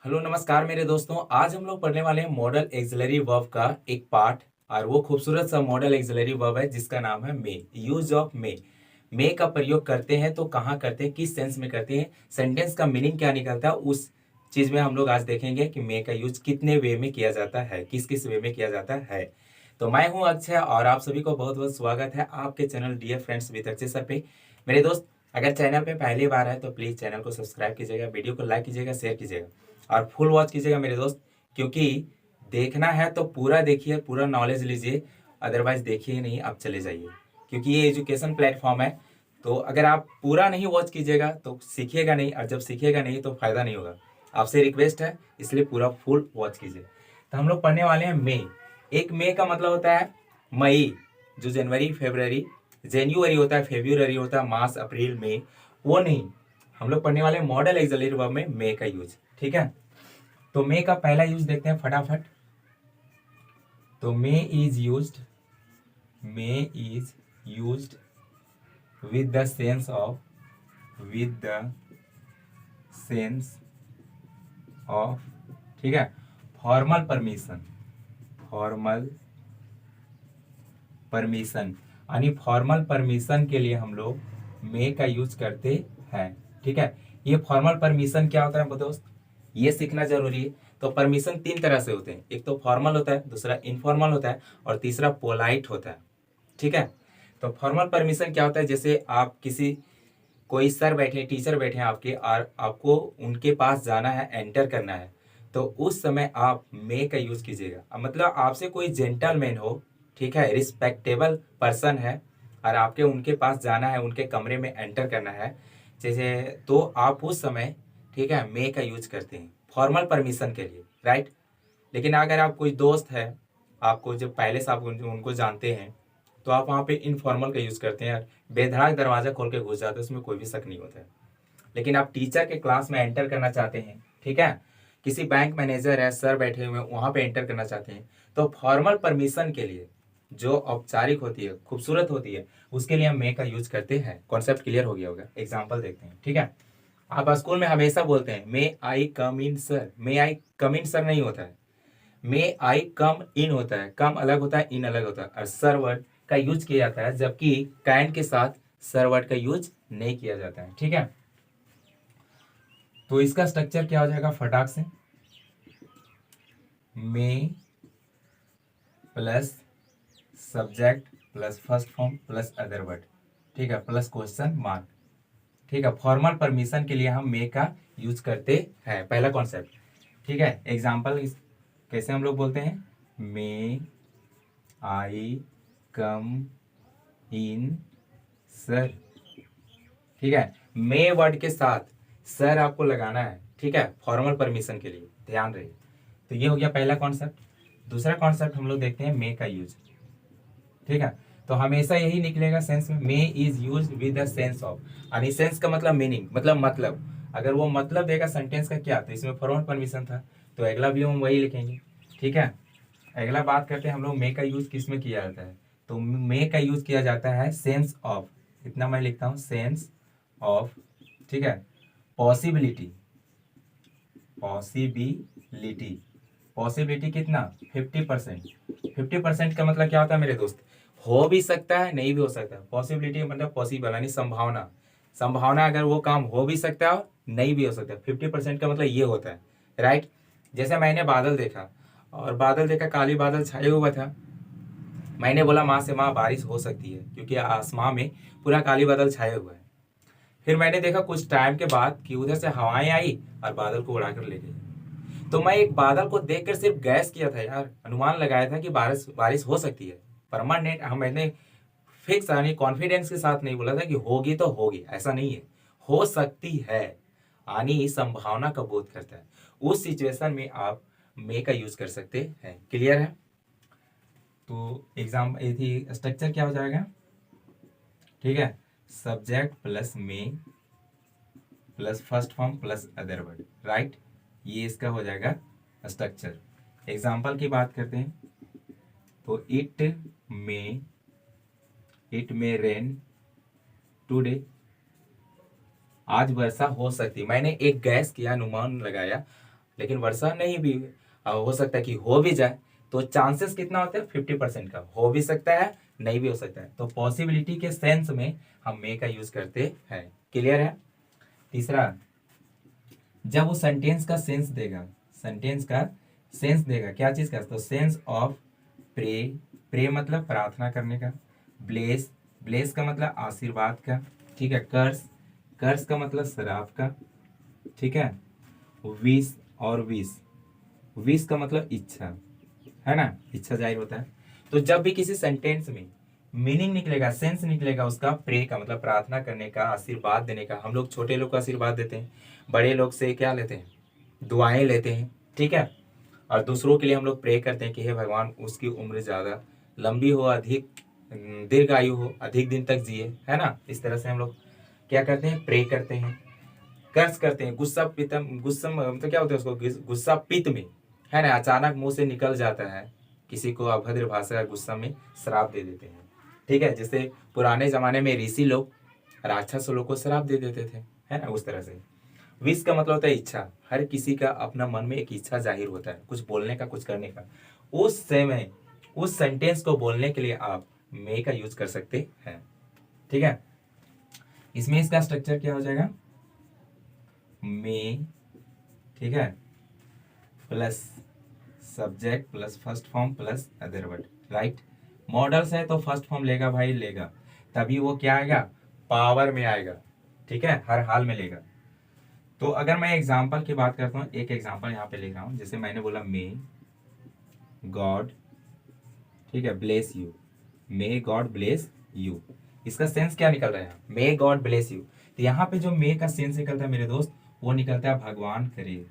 Hello नमस्कार मेरे दोस्तों। आज हम लोग पढ़ने वाले हैं मॉडल एक्सिलरी वर्ब का एक पार्ट। और वो खूबसूरत सा मॉडल एक्सिलरी वर्ब है जिसका नाम है मे। यूज ऑफ मे का प्रयोग करते हैं तो कहाँ करते हैं, किस सेंस में करते हैं, सेंटेंस का मीनिंग क्या निकलता है, उस चीज में हम लोग आज देखेंगे कि मे का यूज कितने वे में किया जाता है, किस किस वे में किया जाता है। तो मैं हूं अक्षय और आप सभी को बहुत बहुत स्वागत है आपके channel dear friends with Akshay sir पे। मेरे दोस्त, अगर चैनल पे पहली बार है तो प्लीज चैनल को सब्सक्राइब कीजिएगा, वीडियो को लाइक कीजिएगा, शेयर कीजिएगा और फुल वॉच कीजिएगा मेरे दोस्त। क्योंकि देखना है तो पूरा देखिए, पूरा नॉलेज लीजिए, अदरवाइज देखिए नहीं, आप चले जाइए। क्योंकि ये एजुकेशन प्लेटफॉर्म है, तो अगर आप पूरा नहीं वॉच कीजिएगा तो सीखिएगा नहीं, और जब सीखिएगा नहीं तो फायदा नहीं होगा। आपसे रिक्वेस्ट है, इसलिए पूरा फुल वॉच कीजिए। तो हम लोग पढ़ने वाले हैं मे। एक मे का मतलब होता है मई, जो जनवरी फरवरी, जनवरी होता है, फेब्रुअरी होता है, मार्च अप्रैल मई, वो नहीं। हम लोग पढ़ने वाले मॉडल एक्सिलरी वर्ब में मे का यूज। ठीक है, तो मे का पहला यूज देखते हैं फटाफट। तो may is used with the sense of, with the sense of, ठीक है, फॉर्मल परमिशन, फॉर्मल परमिशन। यानी फॉर्मल परमिशन के लिए हम लोग मे का यूज करते हैं। ठीक है, ये फॉर्मल परमिशन क्या होता है दोस्त, ये सीखना जरूरी है। तो परमिशन तीन तरह से होते हैं, एक तो फॉर्मल होता है, दूसरा इनफॉर्मल होता है और तीसरा पोलाइट होता है। ठीक है, तो फॉर्मल परमिशन क्या होता है, जैसे आप किसी, कोई सर बैठे, टीचर बैठे हैं आपके, और आपको उनके पास जाना है, एंटर करना है, तो उस समय आप मे का यूज कीजिएगा। मतलब आपसे कोई जेंटलमैन हो, ठीक है, रिस्पेक्टेबल पर्सन है, और आपके उनके पास जाना है, उनके कमरे में एंटर करना है जैसे, तो आप उस समय, ठीक है, मे का यूज करते हैं फॉर्मल परमिशन के लिए, राइट। लेकिन अगर आप कोई दोस्त है, आपको जब पहले से आप उनको जानते हैं, तो आप वहाँ पे इनफॉर्मल का यूज करते हैं, बेधड़क दरवाजा खोल के घुस जाते हैं, उसमें कोई भी शक नहीं होता है। लेकिन आप टीचर के क्लास में एंटर करना चाहते हैं, ठीक है, किसी बैंक मैनेजर है, सर बैठे हुए हैं, वहाँ पे एंटर करना चाहते हैं, तो फॉर्मल परमिशन के लिए जो औपचारिक होती है, खूबसूरत होती है, उसके लिए हम मे का यूज करते हैं। कॉन्सेप्ट क्लियर हो गया होगा, एग्जाम्पल देखते हैं। ठीक है, आप स्कूल में हमेशा बोलते हैं मे आई कम इन सर, मे आई कम इन सर नहीं होता है, मे आई कम इन होता है। कम अलग होता है, इन अलग होता है, और सर वर्ड का यूज किया जाता है, जबकि कैन के साथ सर वर्ड का यूज नहीं किया जाता है। ठीक है, तो इसका स्ट्रक्चर क्या हो जाएगा फटाक से, may plus subject plus first form plus other word, ठीक है, प्लस क्वेश्चन मार्क। ठीक है, फॉर्मल परमिशन के लिए हम मे का यूज करते हैं, पहला कॉन्सेप्ट। ठीक है, एग्जाम्पल कैसे हम लोग बोलते हैं, मे आई कम इन सर। ठीक है, मे वर्ड के साथ सर आपको लगाना है, ठीक है, फॉर्मल परमिशन के लिए, ध्यान रहे। तो ये हो गया पहला कॉन्सेप्ट। दूसरा कॉन्सेप्ट हम लोग देखते हैं मे का यूज। ठीक है, तो हमेशा यही निकलेगा सेंस में, may is use with the sense of. यानी सेंस का मतलब मीनिंग, मतलब अगर वो मतलब देगा सेंटेंस का क्या, तो इसमें फॉर्मल परमिशन था, तो अगला भी हम वही लिखेंगे। ठीक है, अगला बात करते हैं हम लोग मे का यूज किस में किया जाता है। तो मे का यूज किया जाता है सेंस ऑफ, इतना मैं लिखता हूं, सेंस ऑफ, ठीक है, पॉसिबिलिटी, पॉसिबिलिटी, पॉसिबिलिटी कितना, 50%। 50% का मतलब क्या होता है मेरे दोस्त, हो भी सकता है, नहीं भी हो सकता है। पॉसिबिलिटी मतलब पॉसिबल, यानी संभावना, संभावना अगर वो काम हो भी सकता है, नहीं भी हो सकता है। 50% का मतलब ये होता है, राइट। जैसे मैंने बादल देखा, और बादल देखा, काली बादल छाए हुआ था, मैंने बोला माँ से, माँ बारिश हो सकती है, क्योंकि आसमां में पूरा काली बादल छाए हुआ है। फिर मैंने देखा कुछ टाइम के बाद कि उधर से हवाएं आई और बादल को उड़ाकर ले गई। तो मैं एक बादल को देखकर सिर्फ गैस किया था यार, अनुमान लगाया था कि बारिश बारिश हो सकती है। परमानेंट मैंने फिक्स यानी कॉन्फिडेंस के साथ नहीं बोला था कि होगी तो होगी, ऐसा नहीं है, हो सकती है, यानी संभावना का बोध करता है। उस सिचुएशन में आप मे का यूज कर सकते हैं। क्लियर है, तो एग्जाम थी स्ट्रक्चर क्या हो जाएगा, ठीक है, subject plus may plus first form plus other word, right. ये इसका हो जाएगा स्ट्रक्चर। एग्जाम्पल की बात करते हैं, तो may it may rain today, आज वर्षा हो सकती है। मैंने एक गैस किया, अनुमान लगाया, लेकिन वर्षा नहीं भी हो सकता है कि हो भी जाए, तो चांसेस कितना होता है 50% का, हो भी सकता है नहीं भी हो सकता है। तो पॉसिबिलिटी के सेंस में हम मे का यूज करते हैं। क्लियर है। तीसरा, जब वो सेंटेंस का सेंस देगा, सेंटेंस का सेंस देगा, क्या चीज का, तो सेंस ऑफ प्रे, प्रे मतलब प्रार्थना करने का, ब्लेस, ब्लेस का मतलब आशीर्वाद का, ठीक है, कर्स, कर्स का मतलब शराब का, ठीक है, विश, और विश, विश का मतलब इच्छा, है ना, इच्छा जाहिर होता है। तो जब भी किसी सेंटेंस में मीनिंग निकलेगा, सेंस निकलेगा उसका, प्रे का मतलब प्रार्थना करने का, आशीर्वाद देने का, हम लोग छोटे लोग को आशीर्वाद देते हैं, बड़े लोग से क्या लेते हैं, दुआएं लेते हैं, ठीक है, और दूसरों के लिए हम लोग प्रे करते हैं कि हे भगवान उसकी उम्र ज्यादा लंबी हो, अधिक दीर्घ आयु हो, अधिक दिन तक जिए, है ना। इस तरह से हम लोग क्या करते हैं, प्रे करते हैं। कर्ज करते हैं, गुस्सा पितम, गुस्सा मतलब क्या होता है उसको, गुस्सा पित्त में, है ना, अचानक मुंह से निकल जाता है, किसी को अभद्र भाषा या गुस्सा में श्राप दे देते हैं, ठीक है, जैसे पुराने जमाने में ऋषि लोग राक्षस लोग को श्राप दे देते थे, है ना, उस तरह से। विश का मतलब होता है इच्छा, हर किसी का अपना मन में एक इच्छा जाहिर होता है, कुछ बोलने का, कुछ करने का, उस समय उस सेंटेंस को बोलने के लिए आप मे का यूज कर सकते हैं, ठीक है। इसमें इसका स्ट्रक्चर क्या हो जाएगा, मे, ठीक है, plus subject plus first form plus other word, right. Models है तो फर्स्ट फॉर्म लेगा भाई, लेगा, तभी वो क्या आएगा, पावर में आएगा, ठीक है, हर हाल में लेगा। तो अगर मैं एग्जाम्पल की बात करता हूँ, एक एग्जाम्पल यहाँ पे लिख रहा हूँ, जैसे मैंने बोला मे गॉड, ठीक है, bless you, may God bless you, इसका सेंस क्या निकल रहा है, मे गॉड ब्लेस यू। तो यहाँ पे जो मे का सेंस निकलता है मेरे दोस्त, वो निकलता है भगवान करे,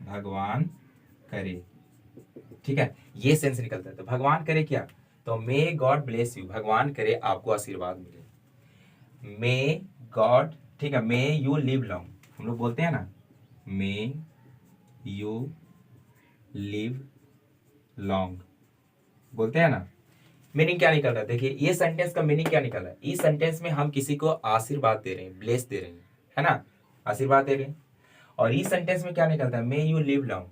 भगवान करे, ठीक है, ये सेंस निकलता है। तो भगवान करे क्या, तो मे गॉड ब्लेस यू, भगवान करे आपको आशीर्वाद मिले, मे गॉड, ठीक है, मे यू लिव लॉन्ग, हम लोग बोलते हैं ना, मे यू लिव लॉन्ग, बोलते हैं ना। मीनिंग क्या निकल रहा है, देखिए ये सेंटेंस का मीनिंग क्या निकल रहा है, इस सेंटेंस में हम किसी को आशीर्वाद दे रहे हैं, ब्लेस दे रहे हैं, है ना, आशीर्वाद दे रहे हैं। और इस सेंटेंस में क्या निकलता है, मे यू लिव लॉन्ग,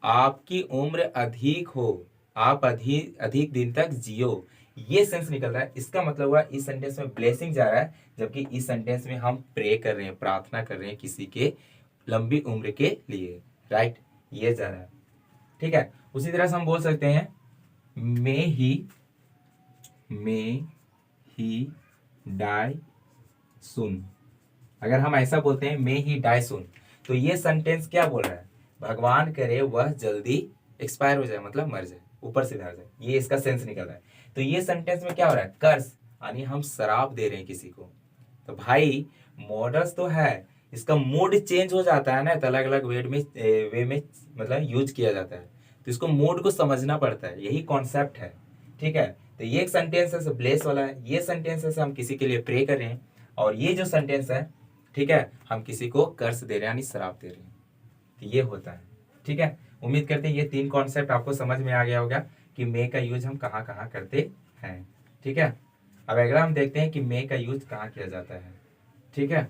आपकी उम्र अधिक हो, आप अधिक अधिक दिन तक जियो, ये सेंस निकल रहा है। इसका मतलब हुआ इस सेंटेंस में ब्लेसिंग जा रहा है, जबकि इस सेंटेंस में हम प्रे कर रहे हैं, प्रार्थना कर रहे हैं किसी के लंबी उम्र के लिए, राइट, ये जा रहा है, ठीक है। उसी तरह से हम बोल सकते हैं मे ही डाई सुन, अगर हम ऐसा बोलते हैं मे ही डाई सुन, तो ये सेंटेंस क्या बोल रहा है, भगवान करे वह जल्दी एक्सपायर हो जाए, मतलब मर जाए, ऊपर से धर जाए, ये इसका सेंस निकल रहा है। तो ये सेंटेंस में क्या हो रहा है, कर्स, यानी हम शराब दे रहे हैं किसी को। तो भाई मॉडल्स तो है, इसका मूड चेंज हो जाता है ना, तो अलग अलग वे में मतलब यूज किया जाता है, तो इसको मूड को समझना पड़ता है, यही कॉन्सेप्ट है, ठीक है। तो ये एक सेंटेंस है ब्लेस वाला है, ये सेंटेंस है हम किसी के लिए प्रे कर रहे हैं, और ये जो सेंटेंस है, ठीक है, हम किसी को कर्ज दे रहे हैं, यानी श्राप दे रहे हैं, तो ये होता है, ठीक है। उम्मीद करते हैं ये तीन कॉन्सेप्ट आपको समझ में आ गया होगा कि मे का यूज हम कहाँ कहाँ करते हैं, ठीक है। अब अगला हम देखते हैं कि मे का यूज कहाँ किया जाता है, ठीक है।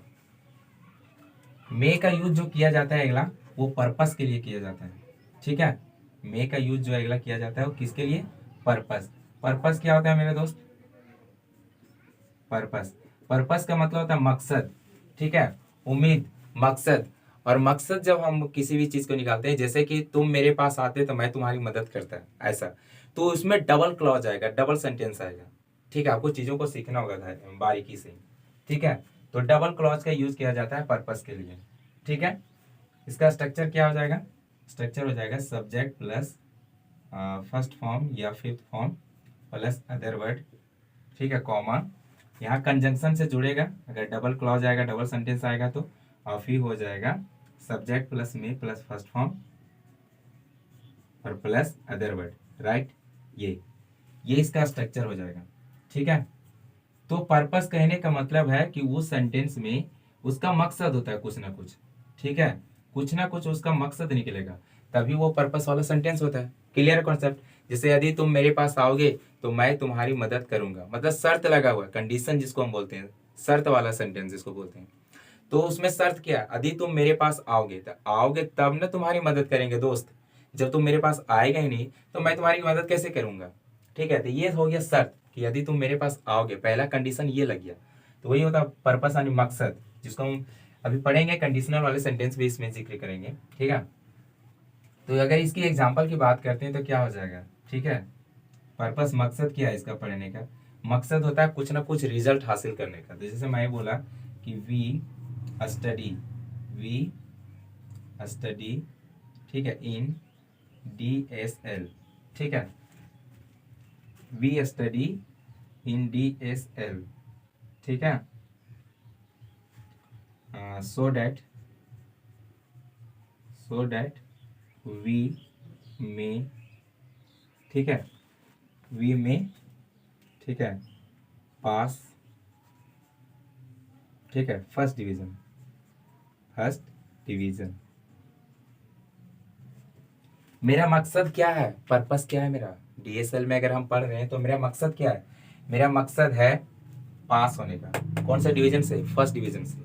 मे का यूज जो किया जाता है अगला, वो पर्पस के लिए किया जाता है, ठीक है। मे का यूज जो अगला किया जाता है वो किसके लिए, पर्पस। पर्पस क्या होता है मेरे दोस्त, पर्पस, पर्पस का मतलब होता है मकसद, ठीक है, उम्मीद, मकसद। और मकसद जब हम किसी भी चीज को निकालते हैं, जैसे कि तुम मेरे पास आते तो मैं तुम्हारी मदद करता, ऐसा, तो उसमें डबल क्लॉज आएगा, डबल सेंटेंस आएगा, ठीक है। आपको चीजों को सीखना होगा बारीकी से, ठीक है। तो डबल क्लॉज का यूज किया जाता है पर्पस के लिए, ठीक है। इसका स्ट्रक्चर क्या हो जाएगा, स्ट्रक्चर हो जाएगा सब्जेक्ट प्लस फर्स्ट फॉर्म या fifth form plus other word, ठीक है, कॉमा, यहाँ कंजंक्शन से जुड़ेगा, अगर डबल क्लॉज आएगा, डबल सेंटेंस आएगा तो ऑफ ही हो जाएगा, subject plus may plus first form और प्लस अदर वर्ड, राइट। ये इसका स्ट्रक्चर हो जाएगा, ठीक है। तो पर्पस कहने का मतलब है कि उस सेंटेंस में उसका मकसद होता है कुछ ना कुछ, ठीक है, कुछ ना कुछ उसका मकसद निकलेगा, तभी वो पर्पस वाला सेंटेंस होता है। Clear concept. जैसे यदि तुम मेरे पास आओगे तो मैं तुम्हारी मदद करूंगा, मतलब शर्त लगा हुआ, कंडीशन जिसको हम बोलते हैं, शर्त वाला सेंटेंस जिसको बोलते हैं। तो उसमें शर्त क्या है, यदि तुम मेरे पास आओगे तो आओगे तब ना तुम्हारी मदद करेंगे दोस्त। जब तुम मेरे पास आएगा ही नहीं तो मैं तुम्हारी मदद कैसे करूंगा। ठीक है, तो ये हो गया शर्त कि यदि तुम मेरे पास आओगे, पहला कंडीशन ये लग गया। तो वही होता पर्पस यानी मकसद, जिसको हम अभी पढ़ेंगे, कंडीशनल वाले सेंटेंस भी इसमें जिक्र करेंगे। ठीक है, तो अगर इसकी एग्जाम्पल की बात करते हैं तो क्या हो जाएगा। ठीक है, पर्पस मकसद क्या है इसका पढ़ने का, मकसद होता है कुछ ना कुछ रिजल्ट हासिल करने का। तो जैसे मैं बोला कि वी स्टडी, ठीक है, इन DSL। ठीक है, वी स्टडी इन DSL। ठीक है, सो डैट वी मे, ठीक है, वी मे, ठीक है, पास, ठीक है, फर्स्ट डिवीजन। मेरा मकसद क्या है, पर्पस क्या है मेरा, DSL में अगर हम पढ़ रहे हैं तो मेरा मकसद क्या है, मेरा मकसद है पास होने का। कौन सा डिवीजन से, फर्स्ट डिवीजन से,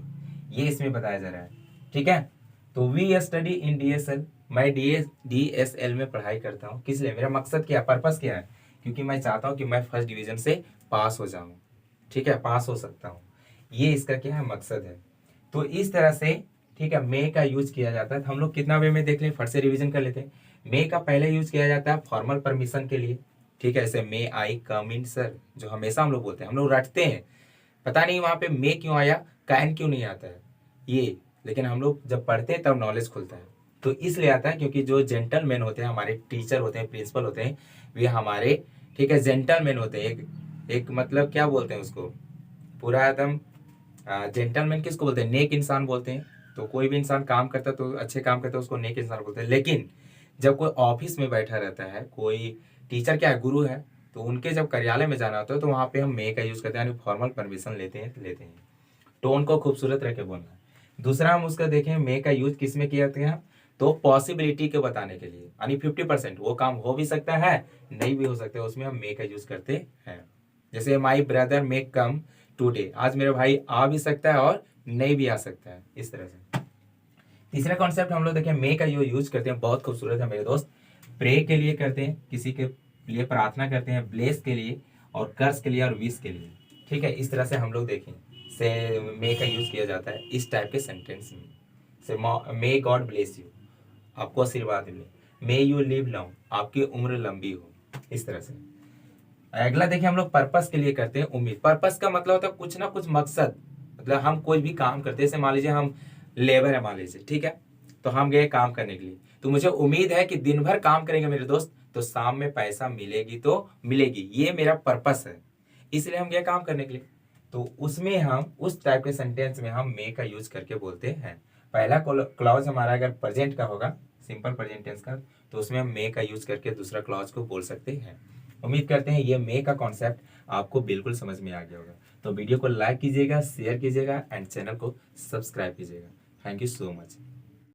ये इसमें बताया जा रहा है। ठीक है, तो वी स्टडी इन DSL, मैं DSL में पढ़ाई करता हूँ, किस लिए, मेरा मकसद क्या है, पर्पस क्या है, क्योंकि मैं चाहता हूँ कि मैं फर्स्ट डिवीजन से पास हो जाऊँ। ठीक है, पास हो सकता हूँ, ये इसका क्या है, मकसद है। तो इस तरह से, ठीक है, मे का यूज किया जाता है। तो हम लोग कितना वे में देख लें, फट से रिवीजन कर लेते हैं। मे का पहले यूज किया जाता है फॉर्मल परमिशन के लिए। ठीक है, जैसे मे आई कम इन सर, जो हमेशा हम लोग बोलते हैं, हम लोग रटते हैं, पता नहीं वहां पे मे क्यों आया, कैन क्यों नहीं आता है ये, लेकिन हम लोग जब पढ़ते हैं तब नॉलेज खुलता है। तो इसलिए आता है क्योंकि जो जेंटलमैन होते हैं, हमारे टीचर होते हैं, प्रिंसिपल होते हैं, वे हमारे, ठीक है, जेंटलमैन होते हैं। एक मतलब क्या बोलते हैं उसको, पूरा एकदम जेंटलमैन किसको बोलते हैं, नेक इंसान बोलते हैं। तो कोई भी इंसान काम करता है तो अच्छे काम करता है उसको नेक इंसान बोलते हैं। लेकिन जब कोई ऑफिस में बैठा रहता है, कोई टीचर क्या है, गुरु है, तो उनके जब कार्यालय में जाना होता है तो वहां पे हम मे का यूज करते हैं, यानी फॉर्मल परमिशन लेते हैं। टोन को खूबसूरत रख के बोलना है। दूसरा हम उसका देखें, मे का यूज किस में किया जाते हैं, तो पॉसिबिलिटी को बताने के लिए, यानी 50% वो काम हो भी सकता है, नहीं भी हो सकता है, उसमें हम मे का यूज करते हैं। जैसे my brother may come today, आज मेरा भाई आ भी सकता है और नहीं भी आ सकता है, इस तरह से। तीसरा कॉन्सेप्ट हम लोग देखें, मे का जो यूज करते हैं, बहुत खूबसूरत है मेरे दोस्त। प्रे के लिए करते हैं, किसी के लिए प्रार्थना करते हैं, ब्लेस के लिए, और कर्स के लिए, और विश के लिए। ठीक है, इस तरह से हम लोग देखें से मे का यूज किया जाता है इस टाइप के सेंटेंस में। से मे गॉड ब्लेस यू, आपको आशीर्वाद मिले, मे यू लिव लॉन्ग, आपकी उम्र लंबी हो, इस तरह से। अगला देखिए, हम लोग पर्पस के लिए करते हैं उम्मीद। पर्पस का मतलब होता है कुछ ना कुछ मकसद, मतलब हम कोई भी काम करते हैं, जैसे मान लीजिए हम लेबर है, मान लीजिए, ठीक है, तो हम गए काम करने के लिए, तो मुझे उम्मीद है कि दिन भर काम करेंगे मेरे दोस्त तो शाम में पैसा मिलेगी, तो मिलेगी, ये मेरा पर्पस है, इसलिए हम गए काम करने के लिए। तो उसमें हम उस टाइप के सेंटेंस में हम मे का यूज करके बोलते हैं। पहला क्लॉज हमारा अगर प्रेजेंट का होगा, सिंपल प्रेजेंट टेंस का, तो उसमें हम मे का यूज करके दूसरा क्लॉज को बोल सकते हैं। उम्मीद करते हैं ये मे का कॉन्सेप्ट आपको बिल्कुल समझ में आ गया होगा। तो वीडियो को लाइक कीजिएगा, शेयर कीजिएगा एंड चैनल को सब्सक्राइब कीजिएगा। Thank you so much.